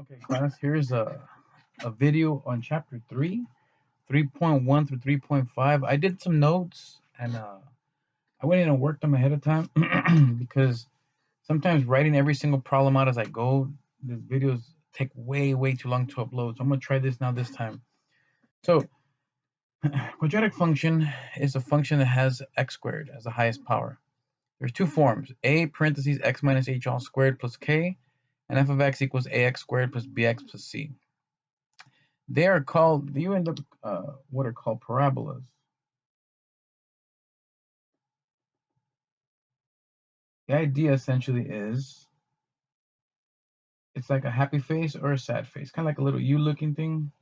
Okay, class, here's a video on chapter 3, 3.1 through 3.5. I did some notes and I went in and worked them ahead of time because sometimes writing every single problem out as I go, these videos take way too long to upload. So I'm going to try this now this time. So quadratic function is a function that has x squared as the highest power. There's two forms, a parentheses x minus h all squared plus k, and f of x equals ax squared plus bx plus c. They are called, you end up what are called parabolas. The idea essentially is it's like a happy face or a sad face, kind of like a little U looking thing.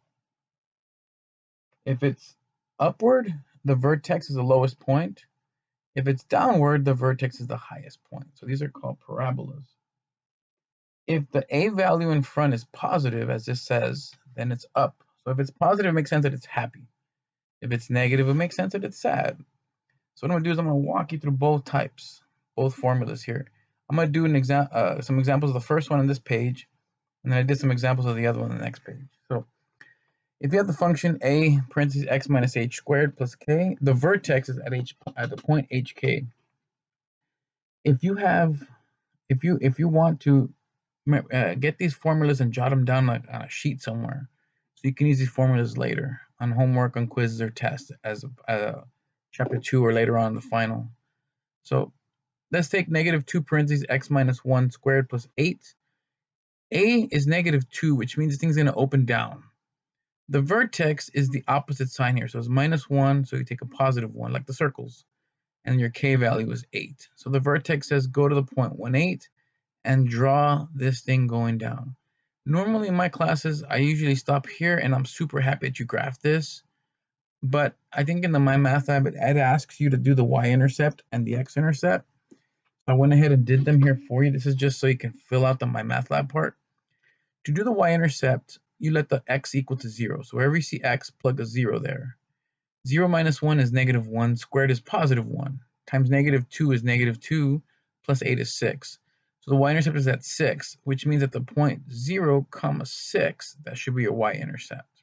If it's upward, the vertex is the lowest point. If it's downward, the vertex is the highest point. So these are called parabolas. If the a value in front is positive, as this says, then it's up. So if it's positive, it makes sense that it's happy. If it's negative, it makes sense that it's sad. So what I'm gonna do is I'm gonna walk you through both types, both formulas here. I'm gonna do some examples of the first one on this page, and then I did some examples of the other one on the next page. So if you have the function a parentheses x minus h squared plus k, the vertex is at the point hk. If you want to get these formulas and jot them down like on a sheet somewhere, so you can use these formulas later on homework, on quizzes or tests as chapter 2 or later on the final. So let's take negative 2 parentheses x minus 1 squared plus 8. A is negative 2, which means this thing's going to open down. The vertex is the opposite sign here. So it's minus 1, so you take a positive 1, like the circles. And your k value is 8. So the vertex says go to the point 1, 8 and draw this thing going down. Normally in my classes, I usually stop here, and I'm super happy that you graphed this. But I think in the My Math Lab, it asks you to do the y-intercept and the x-intercept. I went ahead and did them here for you. This is just so you can fill out the My Math Lab part. To do the y-intercept, you let the x equal to 0. So wherever you see x, plug a 0 there. 0 minus 1 is negative 1, squared is positive 1, times negative 2 is negative 2, plus 8 is 6. So the y-intercept is at 6, which means at the point 0, comma 6, that should be your y-intercept.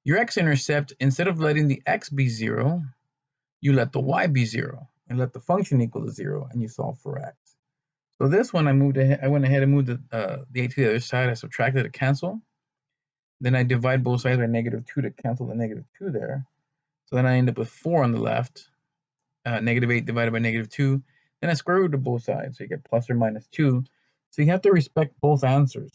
Your x-intercept, instead of letting the x be 0, you let the y be 0, and let the function equal to 0, and you solve for x. So this one, I went ahead and moved the 8 to the other side. I subtracted a cancel. Then I divide both sides by negative 2 to cancel the negative 2 there. So then I end up with 4 on the left, negative 8 divided by negative 2. Then I square root of both sides, so you get plus or minus 2. So you have to respect both answers.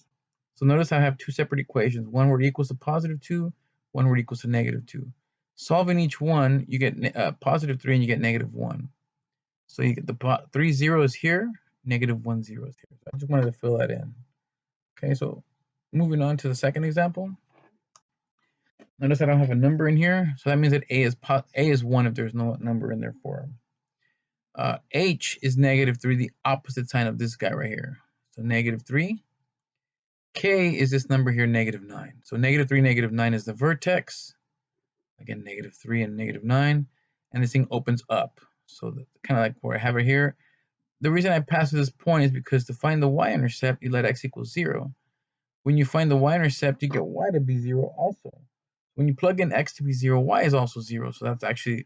So notice I have two separate equations, one where it equals to positive 2, one where it equals to negative 2. Solving each one, you get positive 3 and you get negative 1. So you get the 3 zeros here, negative 1 zeros here. So I just wanted to fill that in. Okay, so moving on to the second example. Notice I don't have a number in here, so that means that A is 1 if there's no number in their form. H is negative 3, the opposite sign of this guy right here. So negative 3. K is this number here, negative 9. So negative 3, negative 9 is the vertex. Again, negative 3 and negative 9. And this thing opens up. So kind of like where I have it here. The reason I pass to this point is because to find the y-intercept, you let x equal 0. When you find the y-intercept, you get y to be 0 also. When you plug in x to be 0, y is also 0. So that's actually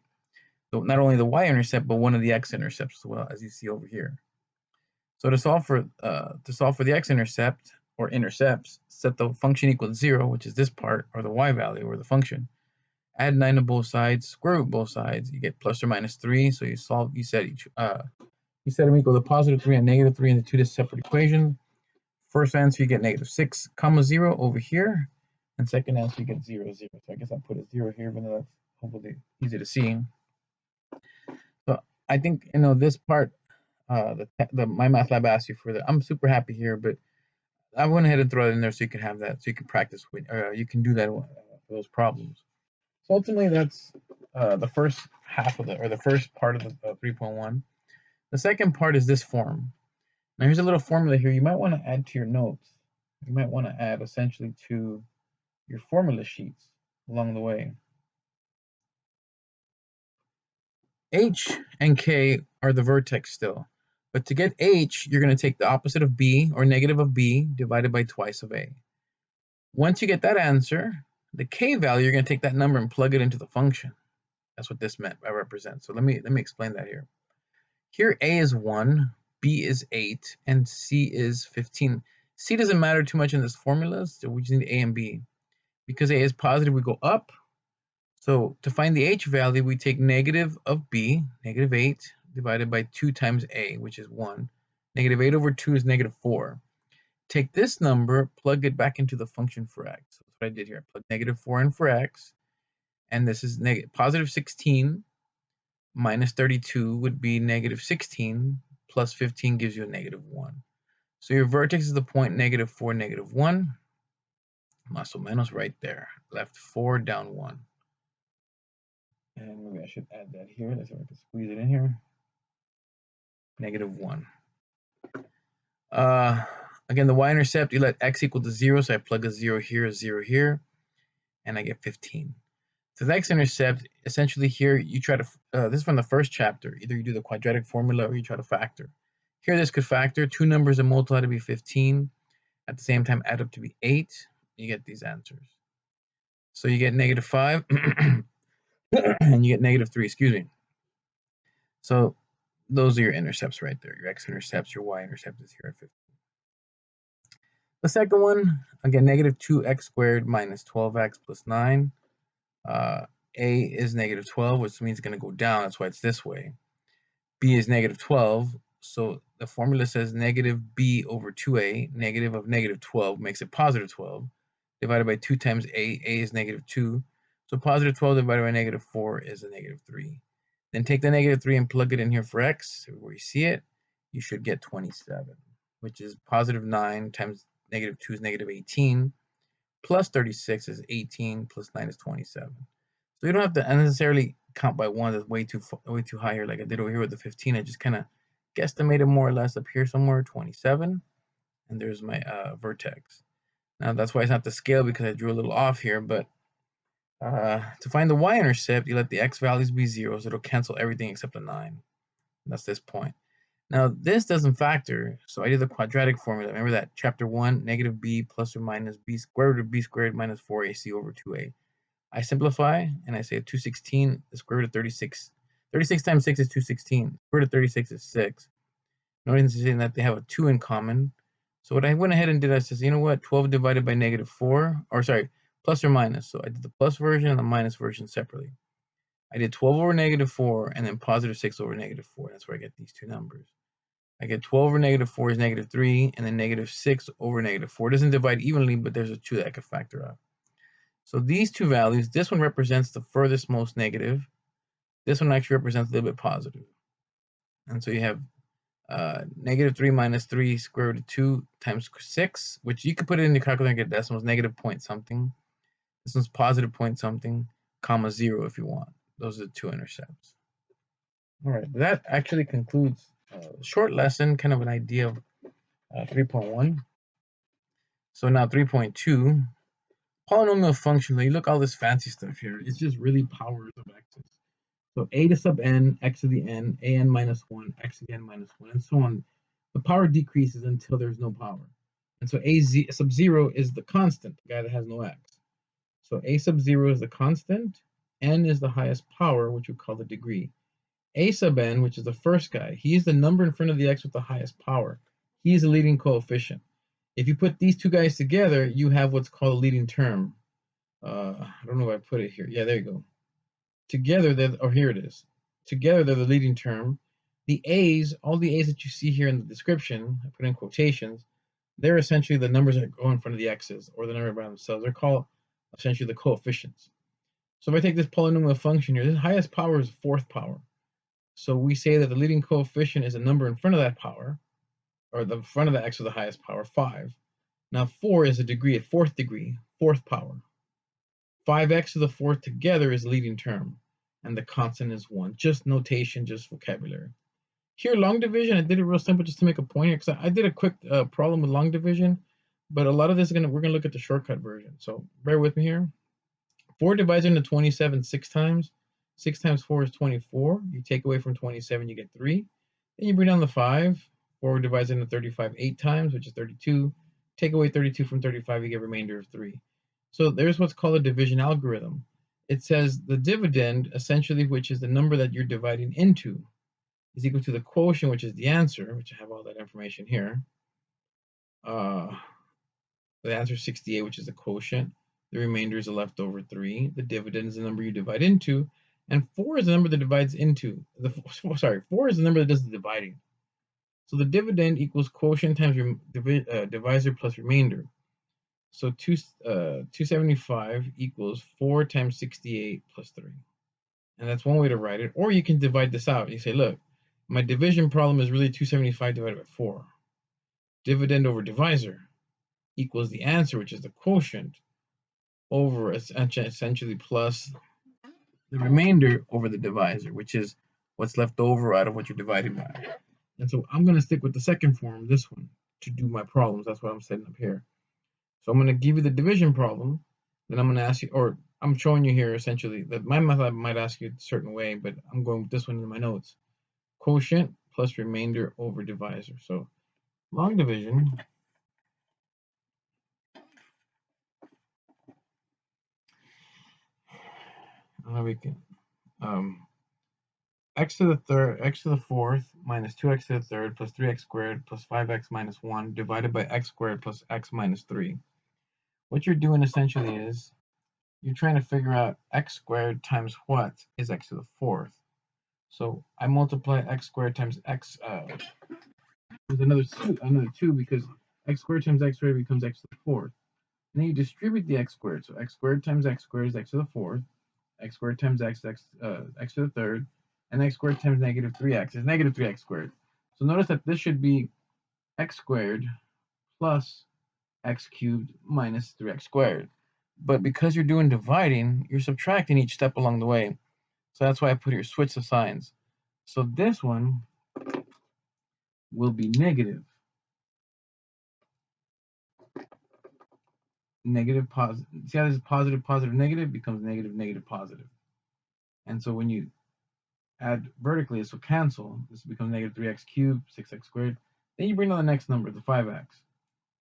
not only the y-intercept, but one of the x-intercepts as well, as you see over here. So to solve for the x-intercept, or intercepts, set the function equal to 0, which is this part, or the y value, or the function. Add 9 to both sides, square root both sides, you get plus or minus 3. So you set them equal to positive 3 and negative 3 in the two separate equations. First answer, you get negative 6, comma 0 over here. And second answer, you get 0, 0. So I guess I'll put a 0 here, but that's hopefully easy to see. So I think, this part, the My Math Lab asked you for that. I'm super happy here, but I went ahead and throw it in there so you can have that, so you can practice with, you can do that for those problems. So ultimately, that's the first half of the first part of the 3.1. The second part is this form. Now here's a little formula here. You might want to add to your notes. You might want to add essentially to your formula sheets along the way. H and K are the vertex still. But to get h, you're going to take the opposite of b, or negative of b, divided by twice of a. Once you get that answer, the k value, you're going to take that number and plug it into the function. That's what this meant by represent. So let me explain that here. Here a is 1, b is 8, and c is 15. C doesn't matter too much in this formula, so we just need a and b. Because a is positive, we go up. So to find the h value, we take negative of b, negative 8, divided by 2 times a, which is 1. Negative 8 over 2 is negative 4. Take this number, plug it back into the function for x. So that's what I did here. I plugged negative 4 in for x, and this is positive 16 minus 32 would be negative 16, plus 15 gives you a negative 1. So your vertex is the point negative 4, negative 1. Más o menos right there. Left 4, down 1. And maybe I should add that here. Let's see if I can squeeze it in here. Negative 1. Again, the y-intercept, you let x equal to 0, so I plug a 0 here, and I get 15. So the x-intercept, essentially here, you try to, this is from the first chapter. Either you do the quadratic formula or you try to factor. Here, this could factor. Two numbers that multiply to be 15. At the same time, add up to be 8. You get these answers. So you get negative 5, and you get negative 3, excuse me. So those are your intercepts right there. Your x-intercepts, your y-intercept is here at 15. The second one, again, negative 2x squared minus 12x plus 9. A is negative 12, which means it's going to go down. That's why it's this way. B is negative 12. So the formula says negative b over 2a, negative of negative 12 makes it positive 12, divided by 2 times a. A is negative 2. So positive 12 divided by negative 4 is a negative 3. Then take the negative 3 and plug it in here for x. Where you see it, you should get 27, which is positive 9 times negative 2 is negative 18, plus 36 is 18, plus 9 is 27. So you don't have to unnecessarily count by 1. That's way too high here, like I did over here with the 15. I just kind of guesstimated more or less up here somewhere, 27. And there's my vertex. Now that's why it's not the scale, because I drew a little off here, but to find the y-intercept, you let the x values be 0, so it'll cancel everything except a 9. And that's this point. Now, this doesn't factor, so I did the quadratic formula. Remember that chapter 1, negative b plus or minus b squared root of b squared minus 4ac over 2a. I simplify, and I say 216, the square root of 36. 36 times 6 is 216. Square root of 36 is 6. Notice that they have a 2 in common. So what I went ahead and did, I said, you know what, 12 divided by negative 4, or sorry, plus or minus. So I did the plus version and the minus version separately. I did 12 over negative 4, and then positive 6 over negative 4. That's where I get these two numbers. I get 12 over negative 4 is negative 3, and then negative 6 over negative 4. It doesn't divide evenly, but there's a 2 that I could factor out. So these two values, this one represents the furthest most negative. This one actually represents a little bit positive. And so you have negative 3 minus 3 square root of 2 times 6, which you could put it in the calculator and get decimals, negative point something. This one's positive point something, comma 0 if you want. Those are the two intercepts. All right, that actually concludes a short lesson, kind of an idea of 3.1. So now 3.2, polynomial function. You look all this fancy stuff here. It's just really powers of x's. So a to sub n, x to the n, an minus 1, x to the n minus 1, and so on. The power decreases until there's no power. And so a sub 0 is the constant, the guy that has no x. So a sub 0 is the constant, n is the highest power, which we call the degree. A sub n, which is the first guy, he's the number in front of the x with the highest power. He's the leading coefficient. If you put these two guys together, you have what's called a leading term. I don't know if I put it here. Yeah, there you go. Together, here it is. Together, they're the leading term. The a's, all the a's that you see here in the description, I put in quotations, they're essentially the numbers that go in front of the x's, or the number by themselves. They're called essentially the coefficients. So if I take this polynomial function here, the highest power is fourth power. So we say that the leading coefficient is a number in front of that power, or the front of the x with the highest power, 5. Now 4 is a degree at fourth degree, fourth power. 5x to the fourth together is leading term, and the constant is 1. Just notation, just vocabulary. Here, long division, I did it real simple just to make a point here, because I did a quick problem with long division, but a lot of this we're going to look at the shortcut version. So bear with me here. 4 divides into 27 6 times. 6 times 4 is 24. You take away from 27, you get 3. Then you bring down the 5. 4 divides into 35 8 times, which is 32. Take away 32 from 35, you get a remainder of 3. So there's what's called a division algorithm. It says the dividend, essentially, which is the number that you're dividing into, is equal to the quotient, which is the answer, which I have all that information here. The answer is 68, which is the quotient. The remainder is the leftover 3. The dividend is the number you divide into. And 4 is the number that divides into. 4 is the number that does the dividing. So the dividend equals quotient times divisor plus remainder. So 275 equals 4 times 68 plus 3. And that's one way to write it. Or you can divide this out. You say, look, my division problem is really 275 divided by 4. Dividend over divisor equals the answer, which is the quotient, over essentially plus the remainder over the divisor, which is what's left over out of what you're dividing by. And so I'm going to stick with the second form, this one, to do my problems. That's what I'm setting up here. So I'm going to give you the division problem. Then I'm going to ask you, or I'm showing you here essentially that my method might ask you a certain way, but I'm going with this one in my notes. Quotient plus remainder over divisor. So long division we can x to the fourth minus 2x to the third plus 3x squared plus 5x minus 1 divided by x squared plus x minus 3. What you're doing essentially is you're trying to figure out x squared times what is x to the fourth. So I multiply x squared times x with another 2 because x squared times x squared becomes x to the fourth. And then you distribute the x squared. So x squared times x squared is x to the fourth. X squared times x to the third. And x squared times negative 3x is negative 3x squared. So notice that this should be x squared plus x cubed minus 3x squared. But because you're doing dividing, you're subtracting each step along the way. So that's why I put here switch the signs. So this one will be negative. Negative, positive. See how this is positive, positive, negative becomes negative, negative, positive. And so when you add vertically, this will cancel. This becomes negative 3x cubed, 6x squared. Then you bring down the next number, the 5x.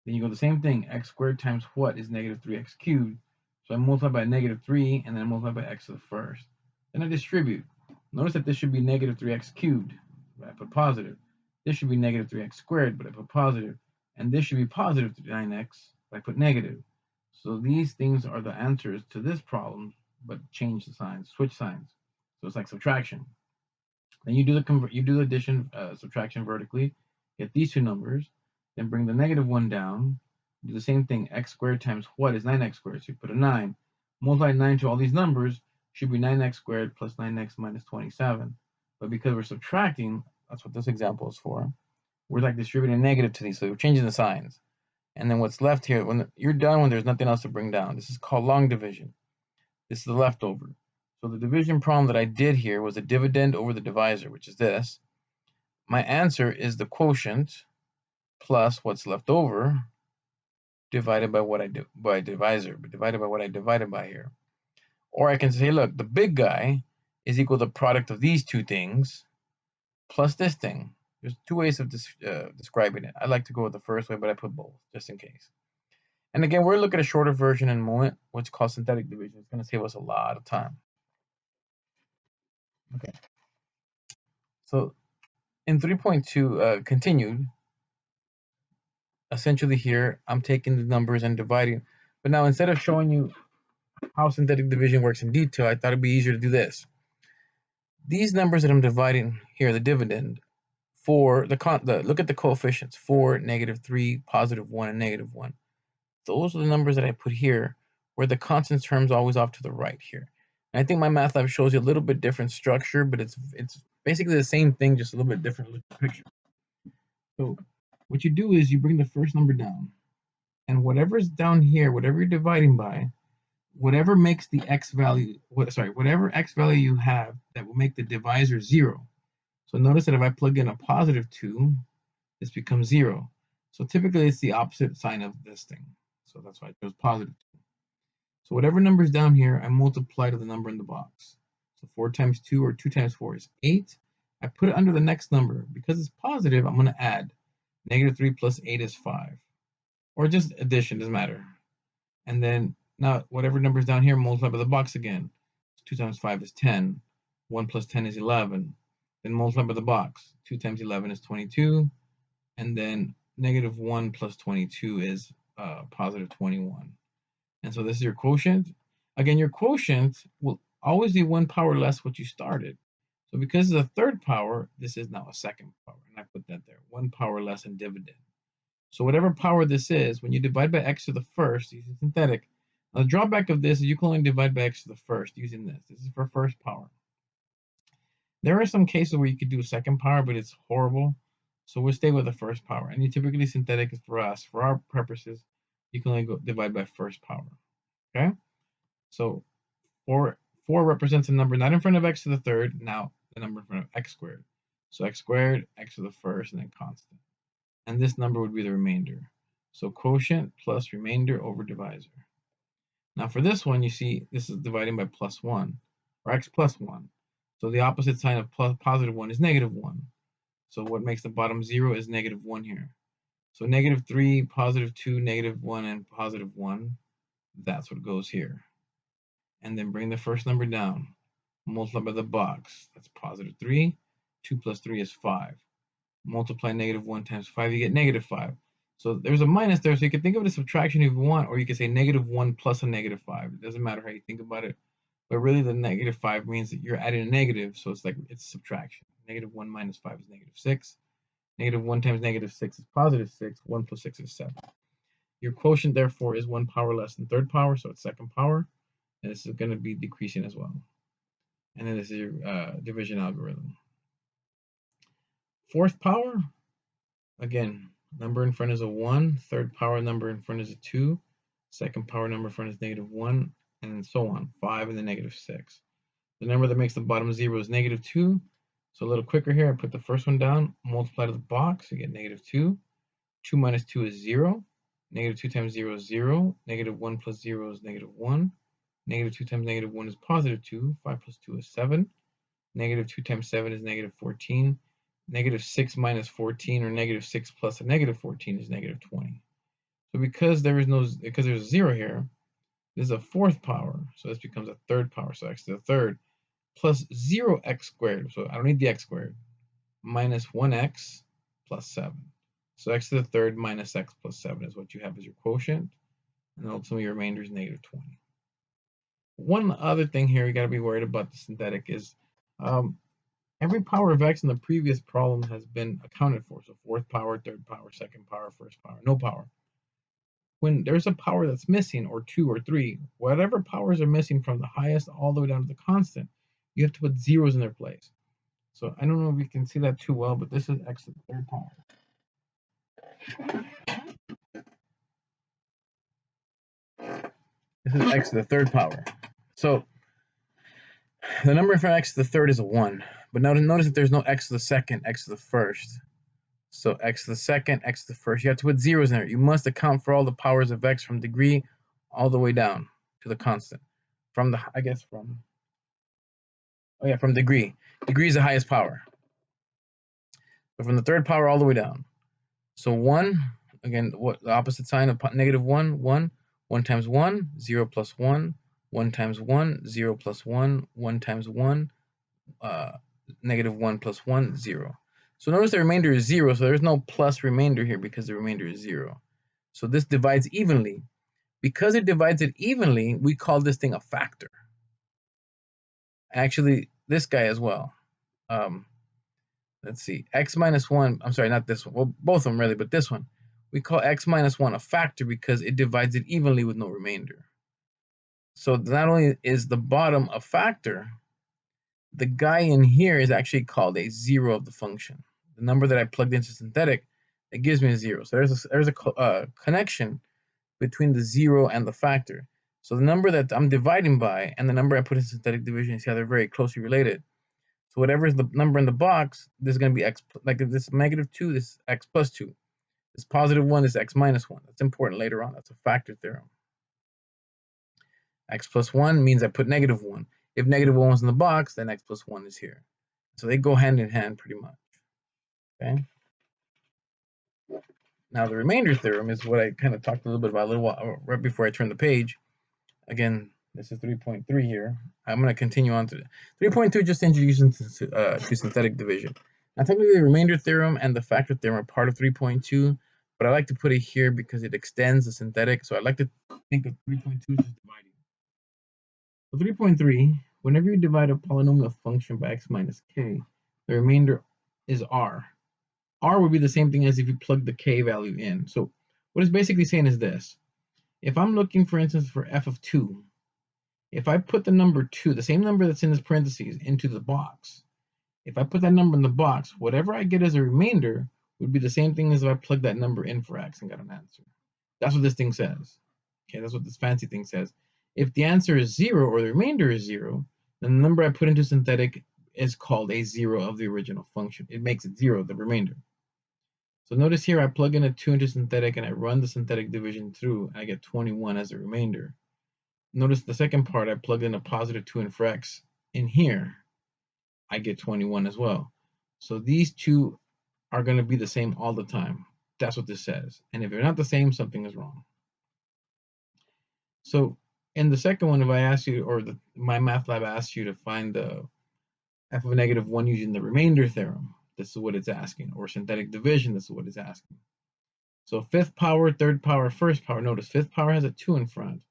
Then you go the same thing. X squared times what is negative 3x cubed. So I multiply by negative 3, and then I multiply by x to the first. Then I distribute. Notice that this should be negative 3x cubed, but I put positive. This should be negative 3x squared, but I put positive. And this should be positive 9x, but I put negative. So these things are the answers to this problem, but change the signs, switch signs. So it's like subtraction. Then you do the addition, subtraction vertically, get these two numbers, then bring the negative one down, do the same thing. X squared times what is 9x squared? So you put a 9. Multiply 9 to all these numbers, should be 9x squared plus 9x minus 27. But because we're subtracting, that's what this example is for, we're like distributing a negative to these, so we're changing the signs. And then what's left here, when you're done, when there's nothing else to bring down, this is called long division. This is the leftover. So the division problem that I did here was a dividend over the divisor, which is this. My answer is the quotient plus what's left over divided by what I do by divisor, divided by what I divided by here. Or I can say, look, the big guy is equal to the product of these two things plus this thing. There's two ways of describing it. I like to go with the first way, but I put both just in case. And again, we're looking at a shorter version in a moment, which is called synthetic division. It's going to save us a lot of time. Okay. So in 3.2, continued, essentially here, I'm taking the numbers and dividing. But now instead of showing you how synthetic division works in detail, I thought it'd be easier to do this. These numbers that I'm dividing here, the dividend, for look at the coefficients, 4, -3, +1, and -1. Those are the numbers that I put here, where the constant term's always off to the right here. And I think my math lab shows you a little bit different structure, but it's basically the same thing, just a little bit different picture. So what you do is you bring the first number down, and whatever's down here, whatever you're dividing by, whatever makes the x value, whatever x value you have that will make the divisor 0. So notice that if I plug in a +2, this becomes 0. So typically it's the opposite sign of this thing. So that's why I chose +2. So whatever number is down here, I multiply to the number in the box. So 4 times 2 or 2 times 4 is 8. I put it under the next number. Because it's positive, I'm going to add. Negative 3 plus 8 is 5. Or just addition, doesn't matter. And then now whatever number is down here, multiply by the box again. 2 times 5 is 10. 1 plus 10 is 11. Then multiply by the box. 2 times 11 is 22. And then negative 1 plus 22 is positive 21. And so this is your quotient. Again, your quotient will always be 1 power less what you started. So because it's a third power, this is now a second power. And I put that there. 1 power less in dividend. So whatever power this is, when you divide by x to the first using synthetic, now the drawback of this is you can only divide by x to the first using this. This is for first power. There are some cases where you could do a second power, but it's horrible. So we'll stay with the first power. And you typically synthetic is for us, for our purposes, you can only divide by first power. Okay? So 4 represents a number not in front of x to the third, now the number in front of x squared. So x squared, x to the first, and then constant. And this number would be the remainder. So quotient plus remainder over divisor. Now for this one, you see this is dividing by plus 1, or x plus 1. So the opposite sign of positive 1 is negative 1. So what makes the bottom 0 is negative 1 here. So negative 3, positive 2, negative 1, and positive 1. That's what goes here. And then bring the first number down. Multiply by the box. That's positive 3. 2 plus 3 is 5. Multiply negative 1 times 5, you get negative 5. So there's a minus there, so you can think of it as subtraction if you want, or you can say negative 1 plus a negative 5. It doesn't matter how you think about it. But really the negative 5 means that you're adding a negative, so it's like it's subtraction. Negative 1 minus 5 is negative 6. Negative 1 times negative 6 is positive 6. 1 plus 6 is 7. Your quotient, therefore, is 1 power less than third power, so it's second power. And this is going to be decreasing as well. And then this is your division algorithm. Fourth power, again, number in front is a 1. Third power number in front is a 2. Second power number in front is negative 1. And so on. 5 and then negative 6. The number that makes the bottom 0 is negative 2. So a little quicker here, I put the first one down, multiply to the box, you get negative 2. 2 minus 2 is 0. Negative 2 times 0 is 0. Negative 1 plus 0 is negative 1. Negative 2 times negative 1 is positive 2. 5 plus 2 is 7. Negative 2 times 7 is negative 14. Negative 6 minus 14, or negative 6 plus a negative 14, is negative 20. So because there's a 0 here, this is a fourth power, so this becomes a third power. So x to the third plus 0x squared, so I don't need the x squared, minus 1x plus 7. So x to the third minus x plus 7 is what you have as your quotient, and ultimately your remainder is negative 20. One other thing here you got to be worried about the synthetic is every power of x in the previous problem has been accounted for. So fourth power, third power, second power, first power, no power. When there's a power that's missing, or 2 or 3, whatever powers are missing from the highest all the way down to the constant, you have to put zeros in their place. So I don't know if you can see that too well, but this is x to the third power. This is x to the third power. So the number for x to the third is a 1. But now notice that there's no x to the second, x to the first. So x to the second, x to the first. You have to put zeros in there. You must account for all the powers of x from degree all the way down to the constant. From degree. Degree is the highest power. So from the third power all the way down. So 1, again, what the opposite sign of negative 1, 1. 1 times 1, 0 plus 1. 1 times 1, 0 plus 1. 1 times 1, negative 1 plus 1, 0. So notice the remainder is 0, so there's no plus remainder here because the remainder is 0. So this divides evenly. Because it divides it evenly, we call this thing a factor. Actually, this guy as well. Let's see, x minus 1, I'm sorry, not this one. Well, both of them really, but this one. We call x minus 1 a factor because it divides it evenly with no remainder. So not only is the bottom a factor, the guy in here is actually called a 0 of the function. The number that I plugged into synthetic, it gives me a 0. So there's a connection between the 0 and the factor. So the number that I'm dividing by and the number I put in synthetic division, you see how they're very closely related. So whatever is the number in the box, this is going to be x, like if this is negative 2, this is x plus 2. This positive 1 is x minus 1. That's important later on. That's a factor theorem. X plus 1 means I put negative 1. If negative 1 was in the box, then x plus 1 is here. So they go hand in hand pretty much. Okay. Now the remainder theorem is what I kind of talked a little bit about a little while right before I turned the page. Again, this is 3.3 here. I'm going to continue on to 3.2, just introducing to synthetic division. Now, technically, the remainder theorem and the factor theorem are part of 3.2, but I like to put it here because it extends the synthetic. So I like to think of 3.2 as dividing. So 3.3, whenever you divide a polynomial function by x minus k, the remainder is r. R would be the same thing as if you plug the k value in. So what it's basically saying is this. If I'm looking, for instance, for f of 2, if I put the number 2, the same number that's in this parentheses, into the box, if I put that number in the box, whatever I get as a remainder would be the same thing as if I plug that number in for x and got an answer. That's what this thing says. Okay, that's what this fancy thing says. If the answer is 0 or the remainder is 0, then the number I put into synthetic is called a 0 of the original function. It makes it 0, the remainder. So notice here I plug in a 2 into synthetic and I run the synthetic division through, and I get 21 as a remainder. Notice the second part, I plugged in a positive 2 in for x. In here, I get 21 as well. So these two are going to be the same all the time. That's what this says. And if they're not the same, something is wrong. So in the second one, if I ask you, or my math lab asks you to find the f of negative 1 using the remainder theorem, this is what it's asking. Or synthetic division, this is what it's asking. So fifth power, third power, first power. Notice fifth power has a 2 in front.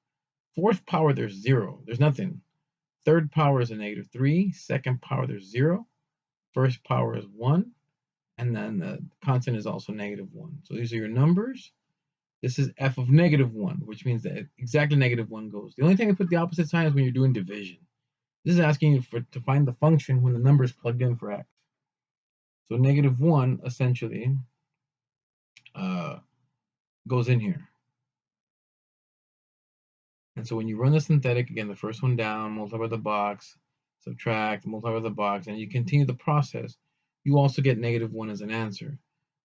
Fourth power, there's 0. There's nothing. Third power is a negative 3. Second power, there's 0. First power is 1. And then the constant is also negative 1. So these are your numbers. This is f of negative 1, which means that exactly negative 1 goes. The only thing I put the opposite sign is when you're doing division. This is asking you to find the function when the number is plugged in for x. So negative 1 essentially goes in here. And so when you run the synthetic, again, the first one down, multiply by the box, subtract, multiply by the box, and you continue the process, you also get negative 1 as an answer.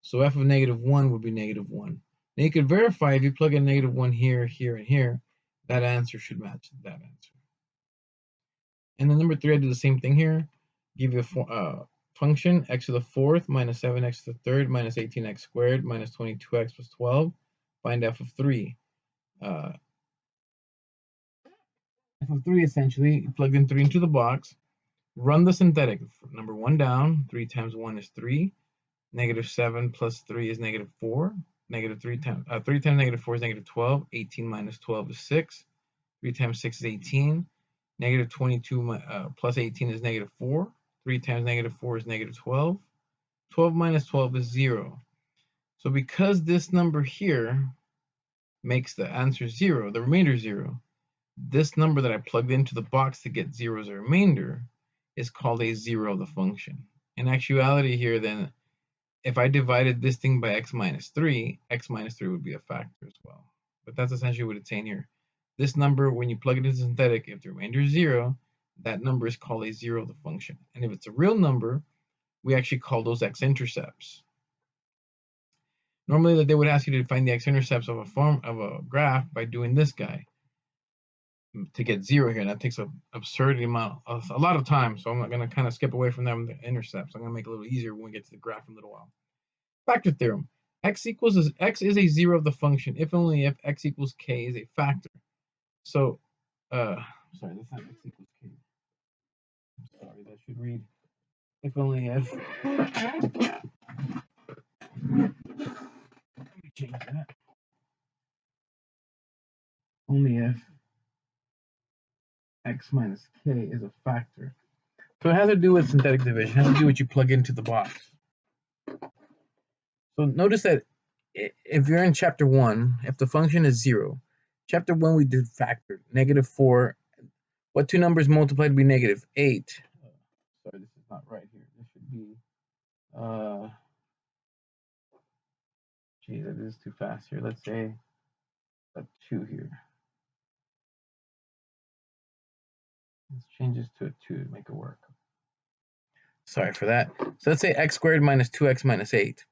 So f of negative 1 would be negative 1. Now you could verify if you plug in negative 1 here, here, and here, that answer should match that answer. And then number 3, I do the same thing here. Give you a function, x to the 4th minus 7x to the 3rd minus 18x squared minus 22x plus 12. Find f of 3. F of 3 essentially, you plug in 3 into the box, run the synthetic. Number 1 down, 3 times 1 is 3. Negative 7 plus 3 is negative 4. Negative 3 times 3 times negative 4 is negative 12. 18 minus 12 is 6. 3 times 6 is 18. Negative 22 plus 18 is negative 4. 3 times negative 4 is negative 12. 12 minus 12 is 0. So because this number here makes the answer 0, the remainder 0, this number that I plugged into the box to get 0 as a remainder is called a 0 of the function. In actuality here then, if I divided this thing by x minus 3 would be a factor as well. But that's essentially what it's saying here. This number, when you plug it into synthetic, if the remainder is 0, that number is called a 0 of the function. And if it's a real number, we actually call those x-intercepts. Normally they would ask you to find the x-intercepts of a graph by doing this guy to get 0 here, and that takes an absurd amount of a lot of time. So I'm not going to kind of skip away from them, the intercepts. I'm going to make it a little easier when we get to the graph in a little while. Factor theorem. X is a 0 of the function if only if x equals k is a factor. So, sorry, that's not x equals k. I'm sorry, that should read if only if. Let me change that. Only if x minus k is a factor. So it has to do with synthetic division. It has to do with what you plug into the box. So notice that if you're in chapter 1, if the function is 0, chapter 1 we did factor, negative 4. What two numbers multiplied to be negative? 8. Sorry, this is not right here. This should be, geez, that is too fast here. Let's say a 2 here. Let's change this to a 2 to make it work. Sorry for that. So let's say x squared minus 2x minus 8.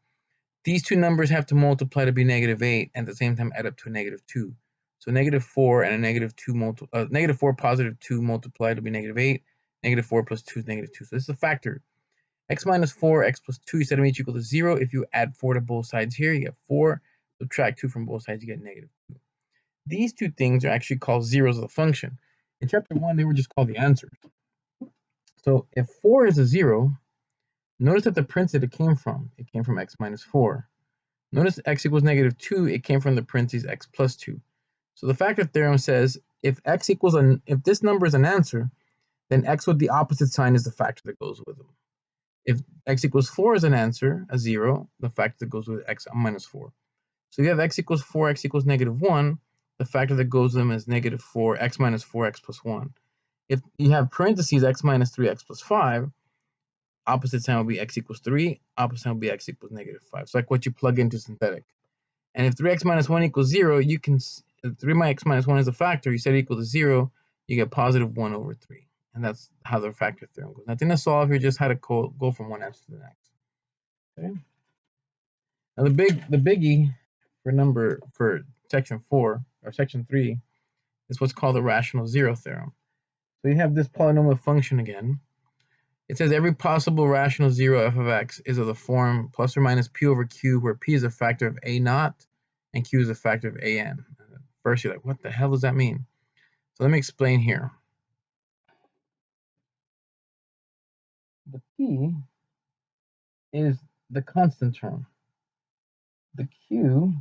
These two numbers have to multiply to be negative 8 and at the same time add up to a negative 2. So negative 4 and a negative 2 negative 4 positive 2 multiplied to be negative 8. Negative 4 plus 2 is negative 2. So this is a factor. X minus 4, x plus 2, you set them each equal to 0. If you add 4 to both sides here, you get 4. Subtract 2 from both sides, you get negative 2. These two things are actually called zeros of the function. In chapter 1, they were just called the answers. So if 4 is a 0, notice that the parentheses it came from x minus 4. Notice x equals negative 2, it came from the parentheses x plus 2. So the factor theorem says if this number is an answer, then x with the opposite sign is the factor that goes with them. If x equals 4 is an answer, a 0, the factor that goes with x minus 4. So you have x equals 4, x equals negative 1, the factor that goes with them is negative 4, x minus 4, x plus 1. If you have parentheses x minus 3, x plus 5, opposite sign will be x equals 3, opposite sign will be x equals negative 5. So like what you plug into synthetic. And if 3x minus 1 equals 0, you can, 3x minus 1 is a factor, you set it equal to 0, you get positive 1 over 3. And that's how the factor theorem goes. Nothing to solve here, just how to go from one answer to the next. Okay. Now the biggie for section 4 or section 3 is what's called the rational zero theorem. So you have this polynomial function again. It says every possible rational zero f of x is of the form plus or minus p over q, where p is a factor of a naught and q is a factor of an. First, you're like, what the hell does that mean? So let me explain here. The p is the constant term. The q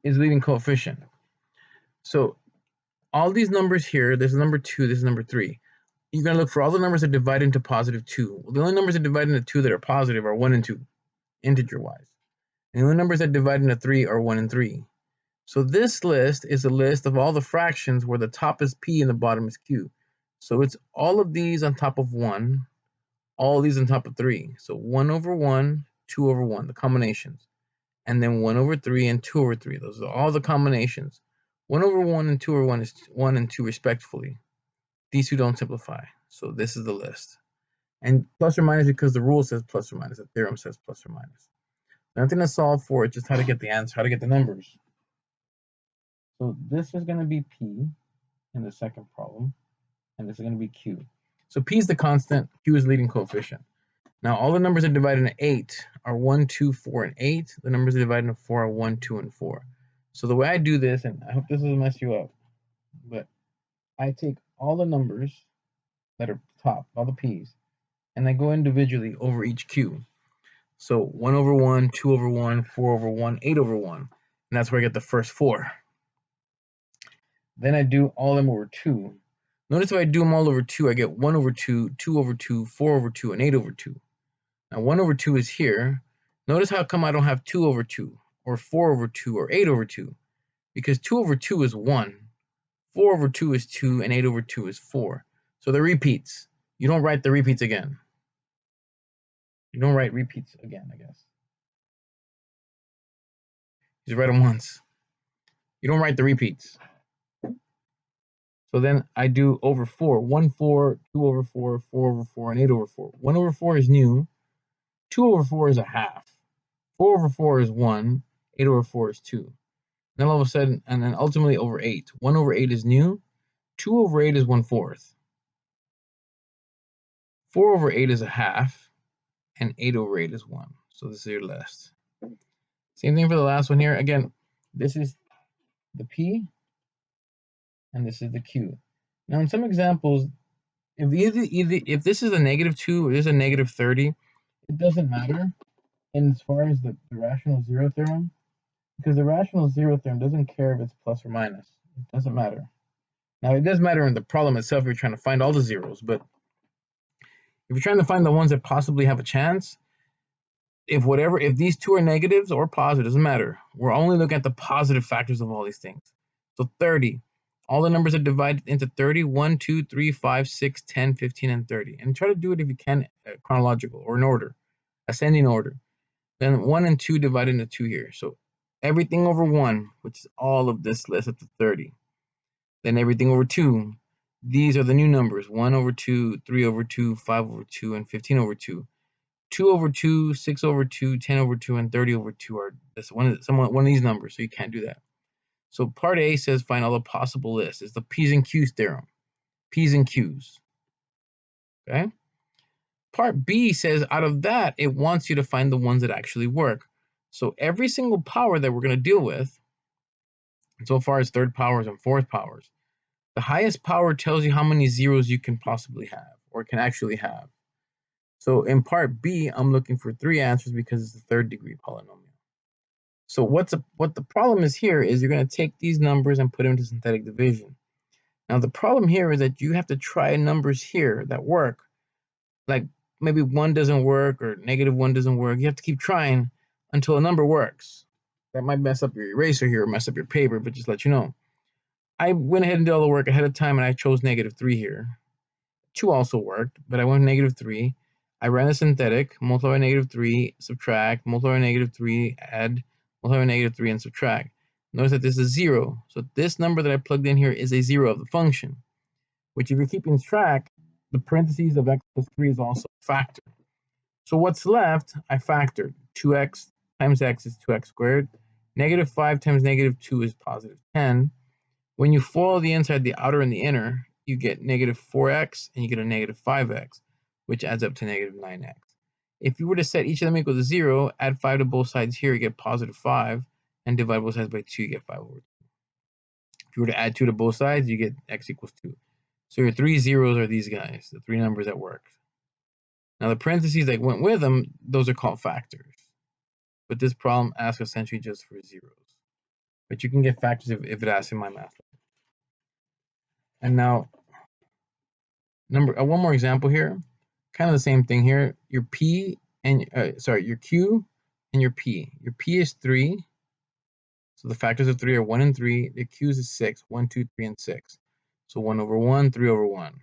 is leading coefficient. So all these numbers here, this is number 2, this is number 3. You're going to look for all the numbers that divide into positive 2. Well, the only numbers that divide into 2 that are positive are 1 and 2, integer-wise. And the only numbers that divide into 3 are 1 and 3. So this list is a list of all the fractions where the top is p and the bottom is q. So it's all of these on top of 1, all these on top of 3. So 1 over 1, 2 over 1, the combinations. And then 1 over 3 and 2 over 3. Those are all the combinations. 1 over 1 and 2 over 1 is 1 and 2 respectively. These two don't simplify. So this is the list. And plus or minus because the rule says plus or minus. The theorem says plus or minus. Nothing to solve for, it's just how to get the answer, how to get the numbers. So this is going to be p in the second problem, and this is going to be q. So p is the constant, q is leading coefficient. Now all the numbers that divide into 8 are 1, 2, 4, and 8. The numbers that divide into 4 are 1, 2, and 4. So the way I do this, and I hope this doesn't mess you up, but I take all the numbers that are top, all the p's, and I go individually over each q. So 1 over 1, 2 over 1, 4 over 1, 8 over 1. And that's where I get the first 4. Then I do all of them over 2. Notice if I do them all over 2, I get 1 over 2, 2 over 2, 4 over 2, and 8 over 2. Now 1 over 2 is here. Notice how come I don't have 2 over 2, or 4 over 2, or 8 over 2. Because 2 over 2 is 1, 4 over 2 is 2, and 8 over 2 is 4. So the repeats. You don't write the repeats again. You don't write repeats again, I guess. You just write them once. You don't write the repeats. So then I do over 4. 1, 4, 2 over 4, 4 over 4, and 8 over 4. 1 over 4 is new. 2 over 4 is a half. 4 over 4 is 1. 8 over 4 is 2. Then all of a sudden, and then ultimately over 8. 1 over 8 is new. 2 over 8 is 1/4. 4 over 8 is a half. And 8 over 8 is 1. So this is your list. Same thing for the last one here. Again, this is the P, and this is the Q. Now in some examples, if this is a -2 or this is a -30, it doesn't matter in as far as the rational zero theorem, because the rational zero theorem doesn't care if it's plus or minus. It doesn't matter. Now it does matter in the problem itself if you're trying to find all the zeros, but if you're trying to find the ones that possibly have a chance, if these two are negatives or positive, doesn't matter. We're only looking at the positive factors of all these things. So 30, all the numbers are divided into 30, 1, 2, 3, 5, 6, 10, 15, and 30. And try to do it if you can chronological or in order, ascending order. Then 1 and 2 divided into 2 here. So everything over 1, which is all of this list up to 30. Then everything over 2. These are the new numbers, 1 over 2, 3 over 2, 5 over 2, and 15 over 2. 2 over 2, 6 over 2, 10 over 2, and 30 over 2 are one of these numbers, so you can't do that. So part A says find all the possible lists. It's the P's and Q's theorem. P's and Q's. Okay? part B says out of that, it wants you to find the ones that actually work. So every single power that we're going to deal with, so far as third powers and fourth powers, the highest power tells you how many zeros you can possibly have or can actually have. So in part B, I'm looking for 3 answers because it's a third degree polynomial. So what the problem is here is you're going to take these numbers and put them into synthetic division. Now the problem here is that you have to try numbers here that work. Like maybe 1 doesn't work or -1 doesn't work. You have to keep trying until a number works. That might mess up your eraser here or mess up your paper, but just let you know. I went ahead and did all the work ahead of time and I chose -3 here. 2 also worked, but I went -3. I ran a synthetic, multiply by -3, subtract, multiply by -3, add, multiply by -3, and subtract. Notice that this is 0. So this number that I plugged in here is a 0 of the function, which if you're keeping track, the parentheses of x plus 3 is also a factor. So what's left, I factored. 2x times x is 2x squared. -5 times -2 is positive 10. When you FOIL the inside, the outer, and the inner, you get -4x and you get a -5x, which adds up to -9x. If you were to set each of them equal to 0, add 5 to both sides here, you get +5, and divide both sides by 2, you get 5/2. If you were to add 2 to both sides, you get x equals 2. So your 3 zeros are these guys, the 3 numbers that work. Now the parentheses that went with them, those are called factors. But this problem asks essentially just for zeros. But you can get factors if it asks in my math. And now, one more example here. Kind of the same thing here. Your P and your Q and your P. Your P is 3. So the factors of 3 are 1 and 3. The Q's is 6. 1, 2, 3, and 6. So 1 over 1, 3 over 1.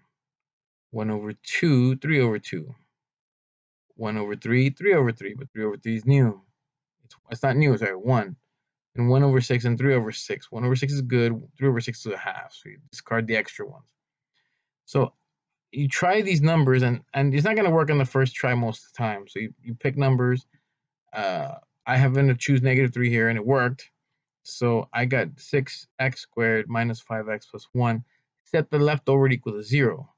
1 over 2, 3 over 2. 1 over 3, 3 over 3. But 3 over 3 is new. It's not new, sorry, 1. And 1 over 6 and 3 over 6. 1 over 6 is good. 3 over 6 is a half. So you discard the extra ones. So you try these numbers, and it's not going to work on the first try most of the time. So you pick numbers. I happen to choose -3 here, and it worked. So I got 6x squared minus 5x plus 1. Set the leftover equal to 0.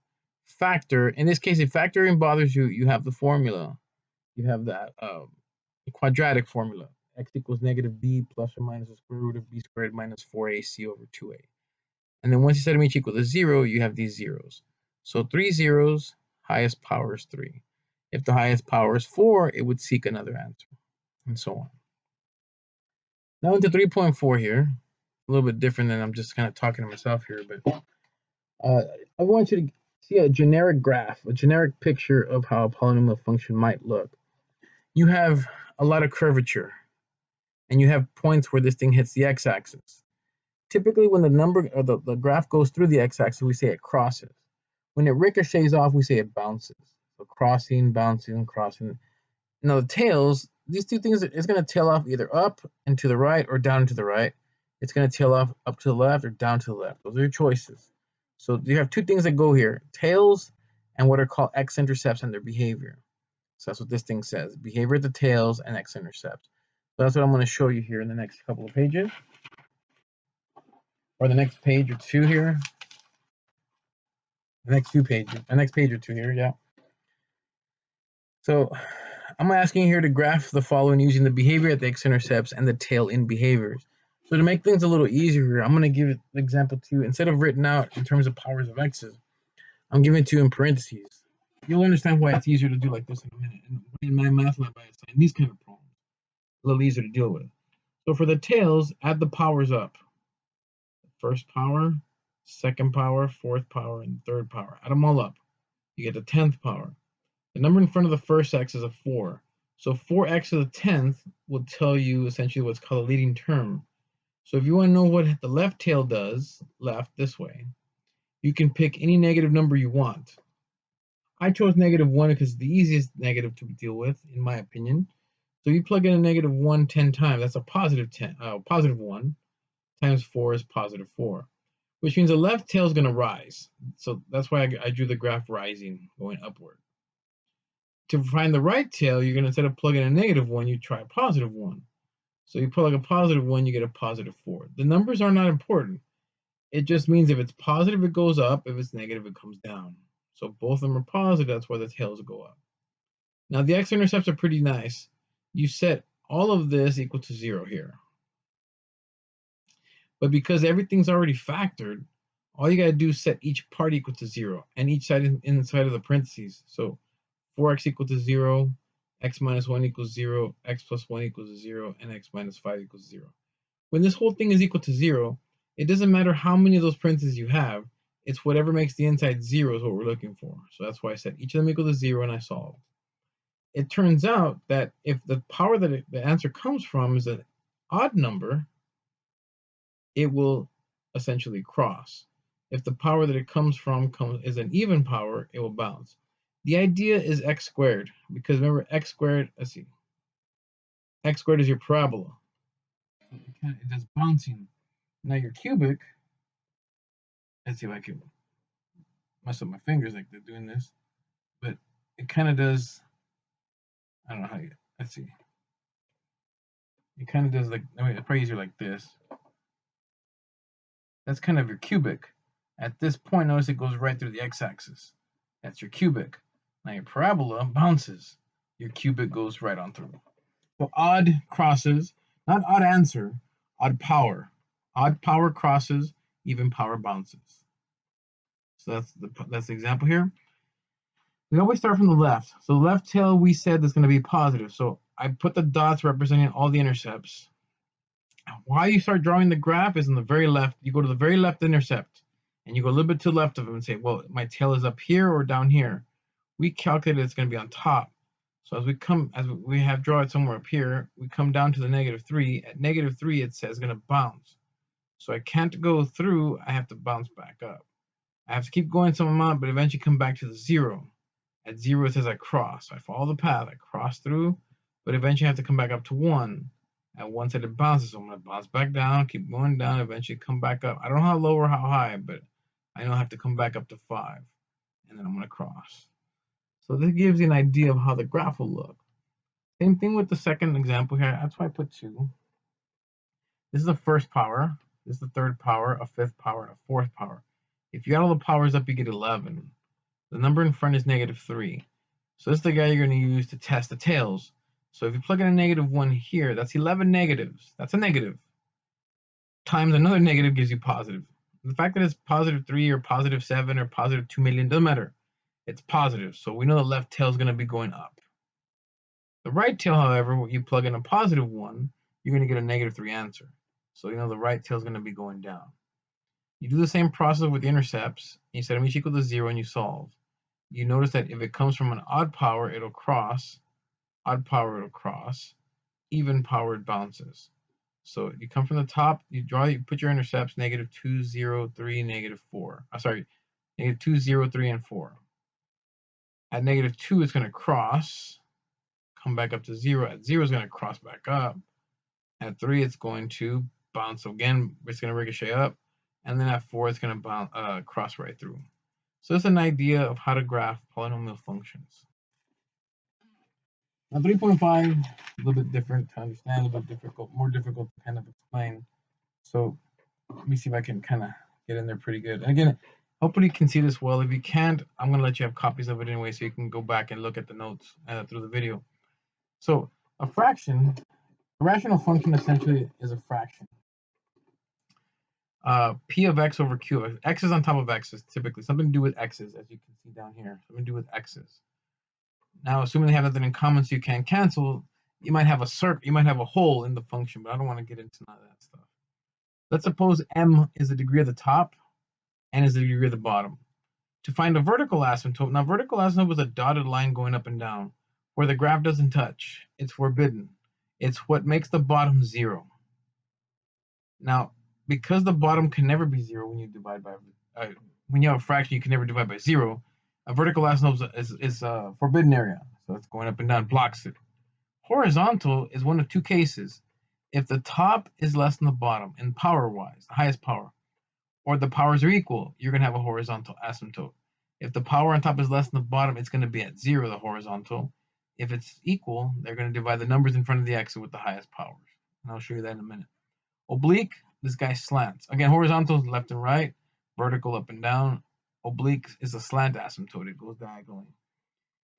Factor, in this case, if factoring bothers you, you have the formula. You have that quadratic formula. X equals -b plus or minus the square root of b squared minus 4ac over 2a. And then once you set them each equal to 0, you have these zeros. So 3 zeros, highest power is 3. If the highest power is 4, it would seek another answer, and so on. Now into 3.4 here. A little bit different than I'm just kind of talking to myself here, but I want you to see a generic graph, a generic picture of how a polynomial function might look. You have a lot of curvature, and you have points where this thing hits the x-axis. Typically, when the number or the graph goes through the x-axis, we say it crosses. When it ricochets off, we say it bounces. So crossing, bouncing, crossing. Now the tails, these two things, it's going to tail off either up and to the right or down to the right. It's going to tail off up to the left or down to the left. Those are your choices. So you have two things that go here, tails and what are called x-intercepts and their behavior. So that's what this thing says, behavior at the tails and x-intercepts. So that's what I'm going to show you here in the next couple of pages. Or the next page or two here. The next page or two here, yeah. So I'm asking you here to graph the following using the behavior at the x-intercepts and the tail in behaviors. So to make things a little easier here, I'm going to give it example 2. Instead of written out in terms of powers of x's, I'm giving it to you in parentheses. You'll understand why it's easier to do like this in a minute. And in my math lab, I assign these kind of problems. A little easier to deal with. So for the tails, add the powers up. First power, second power, fourth power, and third power. Add them all up. You get the 10th power. The number in front of the first x is a 4. So 4x to the 10th will tell you essentially what's called a leading term. So if you want to know what the left tail does, left this way, you can pick any negative number you want. I chose -1 because it's the easiest negative to deal with, in my opinion. So you plug in a -1 10 times, that's a positive 1 times 4 is positive 4, which means the left tail is going to rise. So that's why I drew the graph rising, going upward. To find the right tail, you're going to, instead of plugging a -1, you try a positive 1. So you plug a positive 1, you get a positive 4. The numbers are not important. It just means if it's positive, it goes up. If it's negative, it comes down. So both of them are positive, that's why the tails go up. Now the x-intercepts are pretty nice. You set all of this equal to 0 here. But because everything's already factored, all you got to do is set each part equal to 0 and each side inside of the parentheses. So 4x equal to 0, x minus 1 equals 0, x plus 1 equals 0, and x minus 5 equals 0. When this whole thing is equal to 0, it doesn't matter how many of those parentheses you have. It's whatever makes the inside 0 is what we're looking for. So that's why I set each of them equal to 0 and I solved. It turns out that if the power that the answer comes from is an odd number, it will essentially cross. If the power that it comes from is an even power, it will bounce. The idea is x squared, because remember x squared, let's see, x squared is your parabola. It does bouncing. Now your cubic, let's see if I can mess up my fingers like they're doing this, but it kind of does, I don't know how you, let's see. It kind of does like, I mean, it's probably easier like this. That's kind of your cubic. At this point, notice it goes right through the x-axis. That's your cubic. Now your parabola bounces. Your cubic goes right on through. So odd crosses, not odd answer, odd power. Odd power crosses, even power bounces. So that's the example here. We always start from the left. So the left tail we said is going to be positive. So I put the dots representing all the intercepts. Why you start drawing the graph is in the very left. You go to the very left intercept, and you go a little bit to the left of it and say, well, my tail is up here or down here. We calculate it's going to be on top. So as we have draw it somewhere up here, we come down to the -3. At -3, it says it's going to bounce. So I can't go through. I have to bounce back up. I have to keep going some amount, but eventually come back to the 0. At 0, it says I cross. So I follow the path. I cross through, but eventually I have to come back up to 1. At 1 side it bounces, so I'm going to bounce back down, keep going down, eventually come back up. I don't know how low or how high, but I know I have to come back up to 5, and then I'm going to cross. So this gives you an idea of how the graph will look. Same thing with the second example here. That's why I put 2. This is the first power. This is the third power, a fifth power, and a fourth power. If you add all the powers up, you get 11. The number in front is -3. So this is the guy you're going to use to test the tails. So if you plug in a -1 here, that's 11 negatives. That's a negative. Times another negative gives you positive. The fact that it's +3 or +7 or +2 million doesn't matter. It's positive. So we know the left tail is going to be going up. The right tail, however, when you plug in a +1, you're going to get a -3 answer. So you know the right tail is going to be going down. You do the same process with the intercepts. You set them each equal to 0 and you solve. You notice that if it comes from an odd power, it'll cross. Odd power, it'll cross. Even power, it bounces. So you come from the top, you put your intercepts -2, 0, 3, -4. Sorry, -2, 0, 3, and 4. At -2, it's going to cross, come back up to 0. At 0, it's going to cross back up. At 3, it's going to bounce again. It's going to ricochet up. And then at 4, it's going to cross right through. So it's an idea of how to graph polynomial functions. Now 3.5, a little bit different to understand, a little bit difficult, more difficult to kind of explain. So let me see if I can kind of get in there pretty good. And again, hopefully you can see this well. If you can't, I'm going to let you have copies of it anyway, so you can go back and look at the notes through the video. So a fraction, a rational function essentially is a fraction. P of x over q of x is on top of x's, typically something to do with x's, as you can see down here, something to do with x's. Now, assuming they have nothing in common, so you can't cancel, you might have a circle, you might have a hole in the function, but I don't want to get into none of that stuff. Let's suppose m is the degree of the top, n is the degree of the bottom. To find a vertical asymptote, now vertical asymptote is a dotted line going up and down, where the graph doesn't touch. It's forbidden. It's what makes the bottom 0. Now, because the bottom can never be 0 when you divide by, when you have a fraction, you can never divide by 0. A vertical asymptote is a forbidden area, so it's going up and down, blocks it. Horizontal is one of two cases. If the top is less than the bottom in power-wise, the highest power, or the powers are equal, you're going to have a horizontal asymptote. If the power on top is less than the bottom, it's going to be at 0, the horizontal. If it's equal, they're going to divide the numbers in front of the x with the highest powers. And I'll show you that in a minute. Oblique, this guy slants. Again, horizontal is left and right, vertical up and down. Oblique is a slant asymptote. It goes diagonally.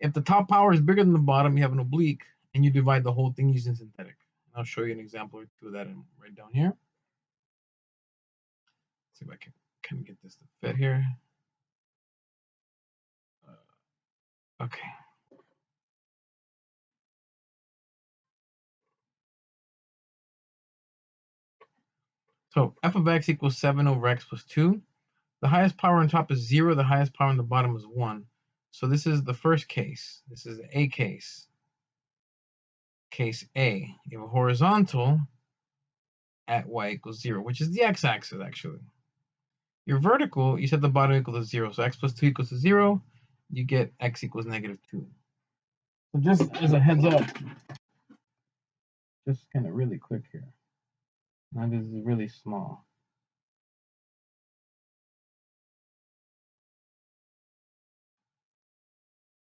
If the top power is bigger than the bottom, you have an oblique, and you divide the whole thing using synthetic. I'll show you an example or two of that right down here. Let's see if I can get this to fit here. Okay. So f of x equals 7 over x plus 2. The highest power on top is 0. The highest power on the bottom is 1. So this is the first case. This is a case. Case A. You have a horizontal at y equals 0, which is the x-axis, actually. Your vertical, you set the bottom equal to 0. So x plus 2 equals to 0. You get x equals negative 2. So just as a heads up, just kind of really quick here. Now this is really small.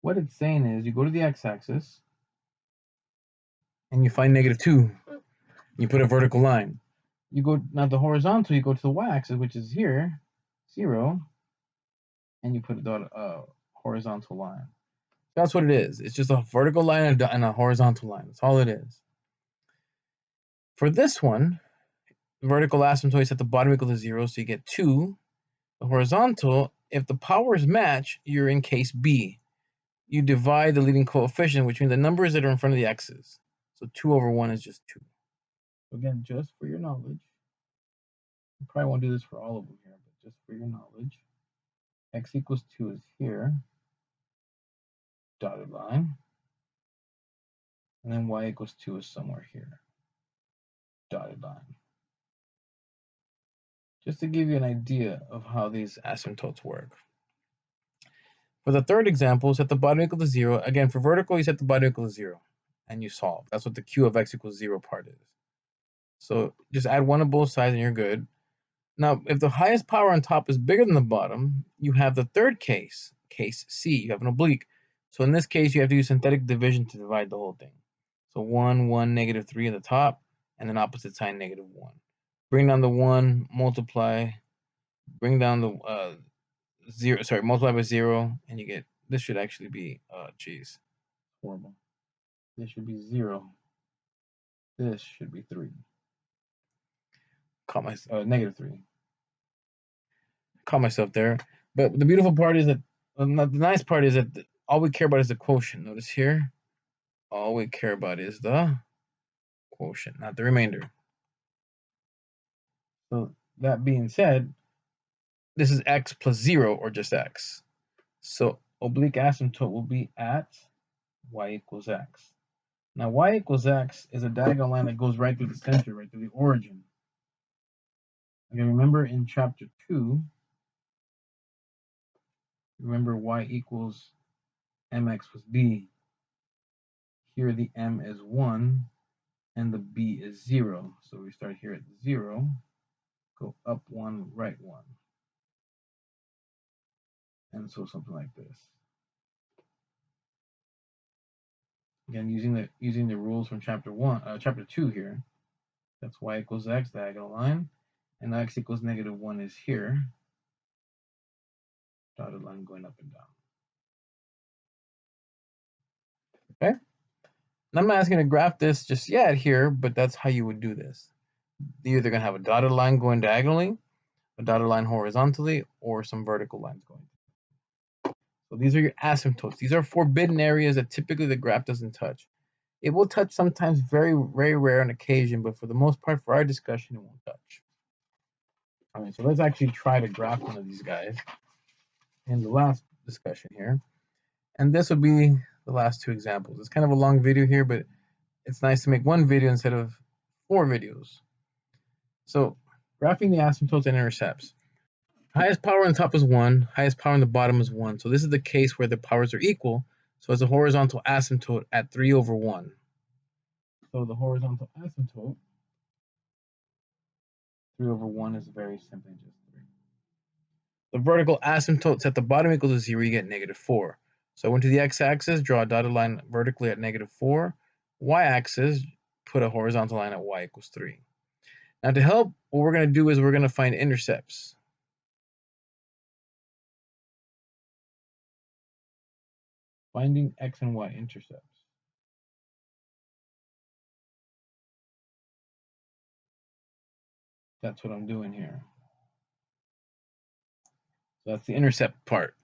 What it's saying is you go to the x-axis and you find negative 2. You put a vertical line. You go now the horizontal, you go to the y-axis, which is here, 0, and you put a horizontal line. That's what it is. It's just a vertical line and a horizontal line. That's all it is. For this one, the vertical asymptote is at the bottom equal to 0, so you get 2. The horizontal, if the powers match, you're in case B. You divide the leading coefficient, which means the numbers that are in front of the x's. So 2 over 1 is just 2. Again, just for your knowledge, you probably won't do this for all of them here, but just for your knowledge, x equals 2 is here, dotted line, and then y equals 2 is somewhere here, dotted line. Just to give you an idea of how these asymptotes work. For the third example, set the bottom equal to 0. Again, for vertical, you set the bottom equal to 0, and you solve. That's what the q of x equals 0 part is. So just add 1 on both sides, and you're good. Now, if the highest power on top is bigger than the bottom, you have the third case, case C. You have an oblique. So in this case, you have to use synthetic division to divide the whole thing. So 1, 1, negative 3 at the top, and then opposite sign, negative 1. Bring down the 1, multiply, bring down the 0, sorry, multiply by 0, and you get, this should actually be, geez, horrible. This should be 0. This should be 3. Caught my, negative 3. Caught myself there. But the beautiful part is that, the nice part is that all we care about is the quotient. Notice here, all we care about is the quotient, not the remainder. So that being said, this is x plus 0 or just x. So oblique asymptote will be at y equals x. Now y equals x is a diagonal line that goes right through the center, right through the origin. Again, remember in chapter 2, remember y equals mx plus b. Here the m is 1 and the b is 0. So we start here at 0, go up 1, right 1. And so something like this. Again, using the rules from chapter 2 here. That's y equals x, diagonal line. And x equals negative 1 is here. Dotted line going up and down. Okay? And I'm not asking to graph this just yet here, but that's how you would do this. You're either going to have a dotted line going diagonally, a dotted line horizontally, or some vertical lines going. So these are your asymptotes. These are forbidden areas that typically the graph doesn't touch. It will touch sometimes, very, very rare on occasion, but for the most part, for our discussion, it won't touch. All right, so let's actually try to graph one of these guys in the last discussion here. And this will be the last two examples. It's kind of a long video here, but it's nice to make one video instead of 4 videos. So graphing the asymptotes and intercepts. Highest power on the top is 1, highest power on the bottom is 1. So this is the case where the powers are equal. So it's a horizontal asymptote at 3 over 1. So the horizontal asymptote, 3 over 1 is very simply just 3. The vertical asymptotes at the bottom equals to 0, you get negative 4. So I went to the x-axis, draw a dotted line vertically at negative 4. Y-axis, put a horizontal line at y equals 3. Now to help, what we're going to do is we're going to find intercepts. Finding x and y intercepts. That's what I'm doing here. So that's the intercept part.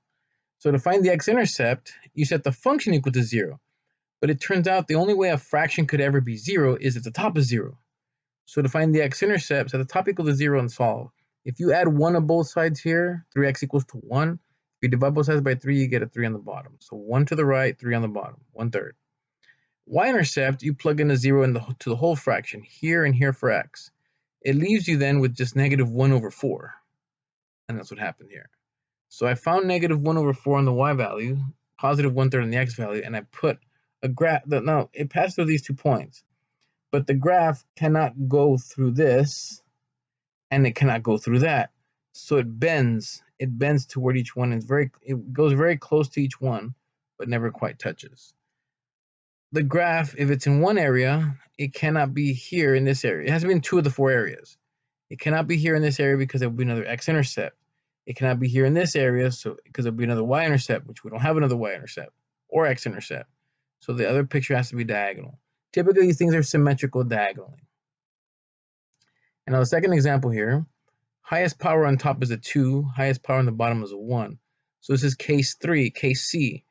So to find the x-intercept, you set the function equal to 0. But it turns out the only way a fraction could ever be 0 is if the top is 0. So to find the x-intercept, set the top equal to 0 and solve. If you add 1 on both sides here, 3x equals to 1. If you divide both sides by 3, you get a 3 on the bottom. So 1 to the right, 3 on the bottom, 1/3. Y-intercept, you plug in a 0 to the whole fraction, here and here for x. It leaves you then with just negative 1 over 4. And that's what happened here. So I found negative 1 over 4 on the y value, positive 1/3 on the x value, and I put a graph. Now, it passed through these 2 points, but the graph cannot go through this, and it cannot go through that. So it bends. It bends toward each one. It goes very close to each one, but never quite touches. The graph, if it's in one area, it cannot be here in this area. It has to be in 2 of the 4 areas. It cannot be here in this area because there will be another x-intercept. It cannot be here in this area because there'll be another y-intercept, which we don't have another y-intercept or x-intercept. So the other picture has to be diagonal. Typically, these things are symmetrical diagonally. And now the second example here, highest power on top is a 2, highest power on the bottom is a 1. So this is case 3, case C.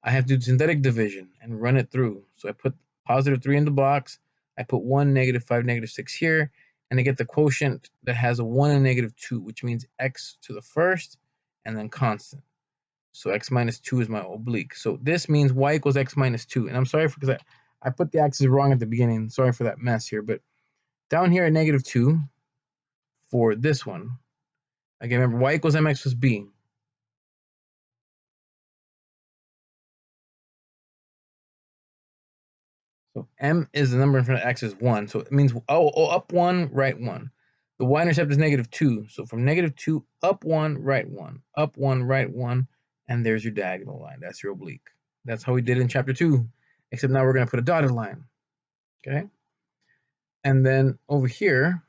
I have to do synthetic division and run it through. So I put positive 3 in the box, I put 1, -5, -6 here, and I get the quotient that has a 1 and -2, which means x to the first and then constant. So x minus 2 is my oblique. So this means y equals x minus 2. And I'm sorry because I put the axes wrong at the beginning. Sorry for that mess here. But down here at -2 for this one, again, remember y equals mx plus b. So m is the number in front of x is 1. So it means, up 1, right 1. The y-intercept is -2. So from -2, up 1, right 1. Up 1, right 1. And there's your diagonal line. That's your oblique. That's how we did it in chapter 2. Except now we're going to put a dotted line. Okay? And then over here,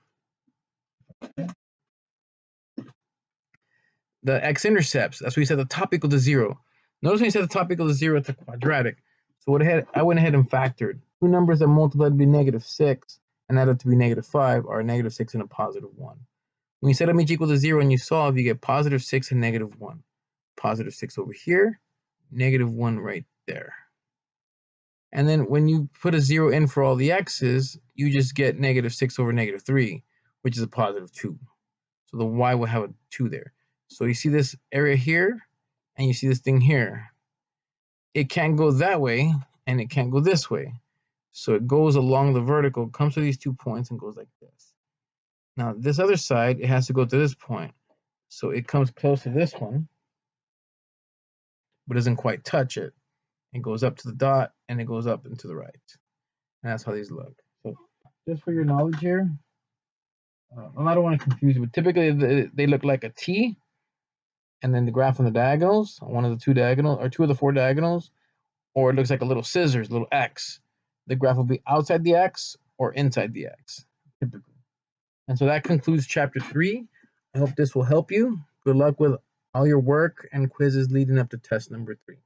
the x-intercepts, that's what we set the top equal to 0. Notice when you set the top equal to 0, it's a quadratic. So I went ahead and factored. Two numbers that multiplied to be -6 and added to be -5 are -6 and a +1. When you set them each equal to 0 and you solve, you get +6 and -1. +6 over here, -1 right there. And then when you put a 0 in for all the x's, you just get -6 over -3, which is a +2. So the y will have a 2 there. So you see this area here, and you see this thing here. It can't go that way, and it can't go this way. So it goes along the vertical, comes to these 2 points, and goes like this. Now, this other side, it has to go to this point. So it comes close to this one, but doesn't quite touch it. It goes up to the dot, and it goes up and to the right. And that's how these look. So just for your knowledge here, I don't want to confuse you, but typically they look like a T, and then the graph on the diagonals, one of the 2 diagonals, or 2 of the 4 diagonals, or it looks like a little scissors, little X. The graph will be outside the X or inside the X, typically. And so that concludes chapter 3. I hope this will help you. Good luck with all your work and quizzes leading up to test number 3.